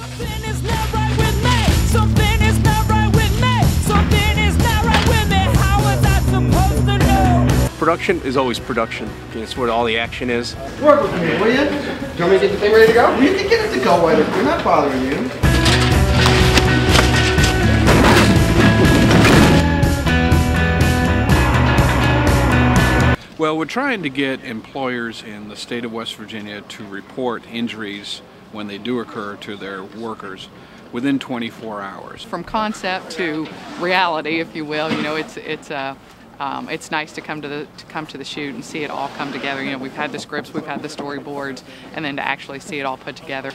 Something is not right with me. Something is not right with me. Something is not right with me. How was I supposed to know? Production is always production. It's where all the action is. Work with me, will you? Do you want me to get the thing ready to go? You can get it to go, Whiter. We're not bothering you. Well, we're trying to get employers in the state of West Virginia to report injuries when they do occur to their workers within 24 hours. From concept to reality, if you will, you know, it's nice to come to the shoot and see it all come together. You know, we've had the scripts, we've had the storyboards, and then to actually see it all put together.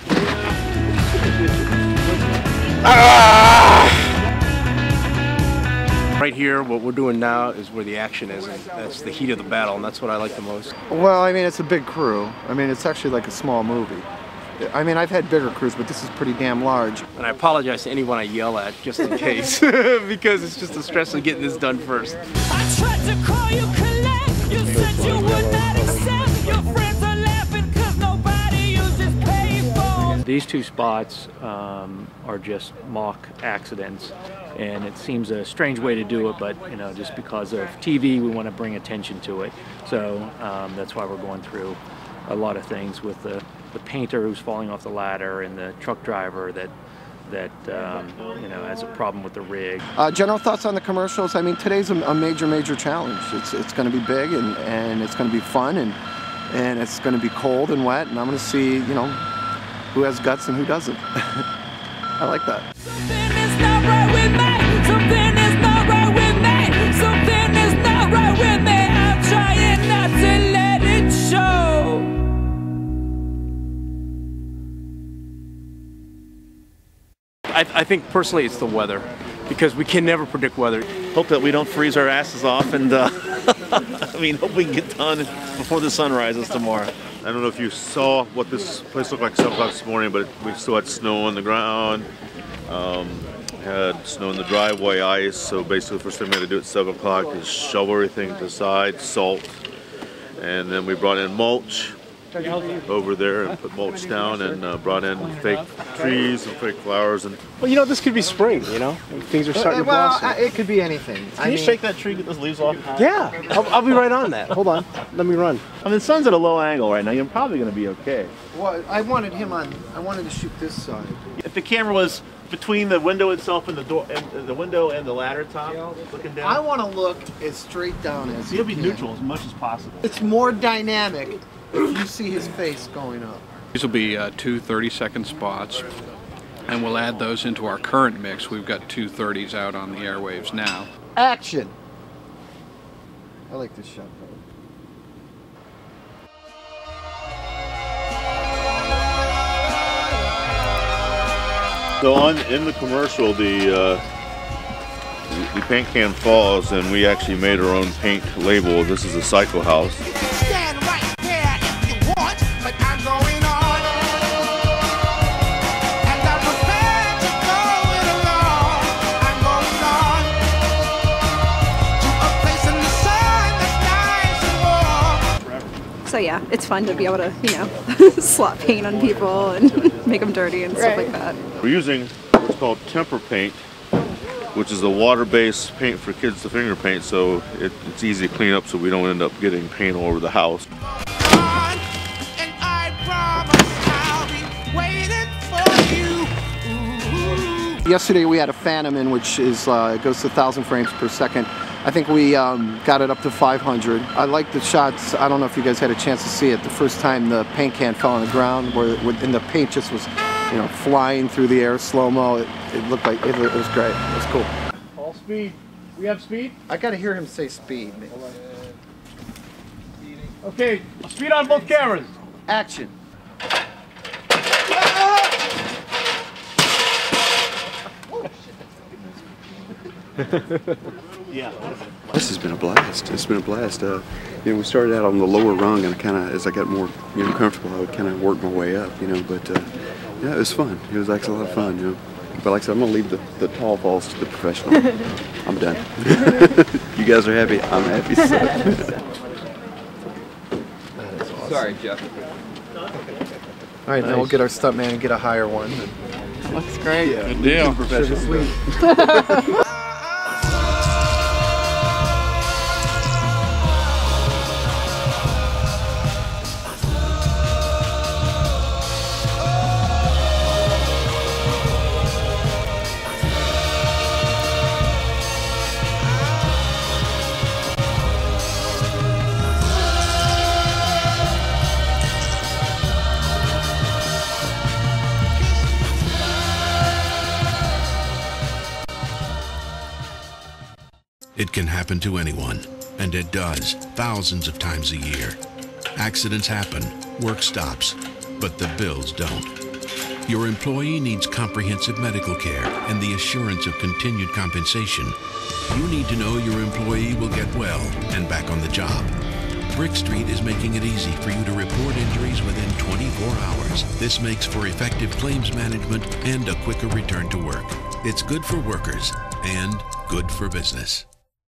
Right here, what we're doing now is where the action is, and that's the heat of the battle, and that's what I like the most. Well, I mean, it's a big crew. I mean, it's actually like a small movie. I mean, I've had bigger crews, but this is pretty damn large. And I apologize to anyone I yell at, just in case, because it's just the stress of getting this done first. I tried to call you collect. You said you would not accept. Your friends are laughing because nobody uses payphones. These two spots are just mock accidents, and it seems a strange way to do it, but you know, just because of TV, we want to bring attention to it. So that's why we're going through a lot of things with the painter who's falling off the ladder and the truck driver that you know, has a problem with the rig. General thoughts on the commercials? I mean, today's a major challenge. It's going to be big, and it's going to be fun, and it's going to be cold and wet, and I'm going to see, you know, who has guts and who doesn't. I like that. Something is not right with me. Something is not right with me. Something is not right with me. I'm trying not to let it show. I think personally it's the weather, because we can never predict weather. Hope that we don't freeze our asses off, and I mean, hope we can get done before the sun rises tomorrow. I don't know if you saw what this place looked like 7 o'clock this morning, but we still had snow on the ground, had snow in the driveway, ice, so basically the first thing we had to do at 7 o'clock is shovel everything to the side, salt, and then we brought in mulch over there and put mulch down, and brought in fake trees and fake flowers. And Well, you know, this could be spring, you know? Things are starting to blossom. It could be anything. Can you shake that tree, get those leaves off? Yeah, I'll be right on that. Hold on, let me run. I mean, the sun's at a low angle right now. You're probably going to be okay. Well, I wanted to shoot this side. If the camera was between the window itself and the door, and the window and the ladder top, looking down, I want to look as straight down as you'll be neutral as much as possible. It's more dynamic if you see his face going up. These will be two 30-second spots, and we'll add those into our current mix. We've got two 30s out on the airwaves now. Action! I like this shot better. so in the commercial, the paint can falls, and we actually made our own paint label. This is a Psycho House. Stand right there if you want, but I'm going on. And I'm prepared to go it alone. I'm going on to a place in the sun that's nice and warm. So yeah, it's fun to be able to, you know, slap paint on people and make them dirty and stuff like that. We're using what's called temper paint, which is a water-based paint for kids to finger paint, so it's easy to clean up so we don't end up getting paint all over the house. And I promise I'll be waiting for you. Yesterday we had a Phantom in, which is it goes to 1,000 frames per second. I think we got it up to 500. I like the shots. I don't know if you guys had a chance to see it. The first time the paint can fell on the ground, and the paint just was, you know, flying through the air slow-mo. It looked like it was great. It was cool. All speed. We have speed? I got to hear him say speed. Okay, speed on both cameras. Action. Yeah. This has been a blast. It's been a blast. You know, we started out on the lower rung, and as I got more, you know, comfortable, I would kind of work my way up, you know. But yeah, it was fun. It was actually a lot of fun, you know. But like I said, I'm gonna leave the tall falls to the professional. I'm done. You guys are happy. I'm happy. Sorry, Jeff. All right, now we'll get our stuntman and get a higher one. Looks great. Yeah, Good deal. Professional. It can happen to anyone, and it does, thousands of times a year. Accidents happen, work stops, but the bills don't. Your employee needs comprehensive medical care and the assurance of continued compensation. You need to know your employee will get well and back on the job. Brick Street is making it easy for you to report injuries within 24 hours. This makes for effective claims management and a quicker return to work. It's good for workers and good for business.